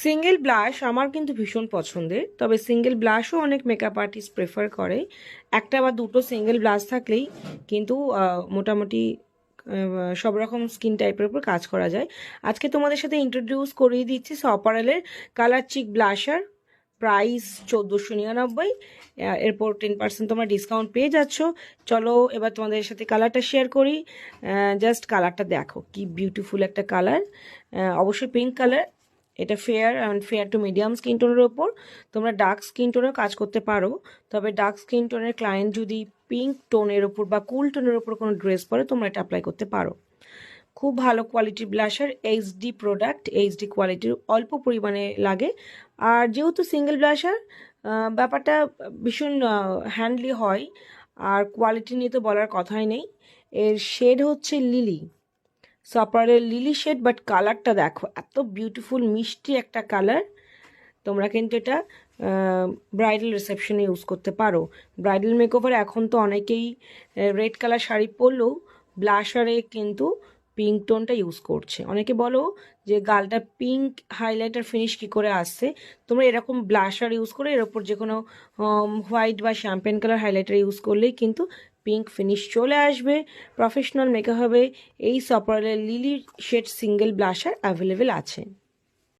Single blush আমার কিন্তু ভীষণ পছন্দের, তবে সিঙ্গেল ব্লাশও অনেক মেকআপ আর্টিস্ট প্রেফার করে। একটা বা দুটো সিঙ্গেল ব্লাশ থাকলেই কিন্তু মোটামুটি সব রকম স্কিন টাইপের উপর কাজ করা যায়। আজকে তোমাদের সাথে ইন্ট্রোডিউস করিয়ে দিচ্ছি সপারেলের কালার চিক ব্লাশার। প্রাইস 1499। এরপর 10% তোমরা ডিসকাউন্ট পেয়ে যাচ্ছ। চলো এবার তোমাদের সাথে কালারটা শেয়ার করি। জাস্ট কালারটা দেখো কি বিউটিফুল একটা কালার, অবশ্যই পিঙ্ক কালার। এটা fair and fair to medium skin টোনের ওপর। তোমরা ডার্ক স্কিন টোনেও কাজ করতে পারো, তবে ডার্ক স্কিন টোনের ক্লায়েন্ট যদি পিঙ্ক টোনের ওপর বা কুল টোনের ওপর কোনো ড্রেস পরে তোমরা এটা অ্যাপ্লাই করতে পারো। খুব ভালো কোয়ালিটির ব্লাশার, এইচডি প্রোডাক্ট, এইচডি কোয়ালিটির অল্প পরিমাণে লাগে। আর যেহেতু সিঙ্গেল ব্লাশার, ব্যাপারটা ভীষণ হ্যান্ডলি হয়। আর কোয়ালিটি নিয়ে তো বলার কথাই নেই। এর শেড হচ্ছে লিলি, সপারের লিলি শেড, বাট কালারটা দেখো এত বিউটিফুল মিষ্টি একটা কালার। তোমরা কিন্তু এটা ব্রাইডাল রিসেপশনে ইউজ করতে পারো। ব্রাইডাল মেকওভার এখন তো অনেকেই রেড কালার শাড়ি পরলেও ব্লাশারে কিন্তু পিঙ্ক টোনটা ইউজ করছে। অনেকে বলো যে গালটা পিঙ্ক হাইলাইটার ফিনিশ কি করে আসছে, তোমরা এরকম ব্লাশার ইউজ করে এর ওপর যে কোনো হোয়াইট বা শ্যাম্পেন কালার হাইলাইটার ইউজ করলেই কিন্তু পিঙ্ক ফিনিশ চলে আসবে, প্রফেশনাল মেকআপ হবে। এই সপারেলের lily shade single blusher available আছে।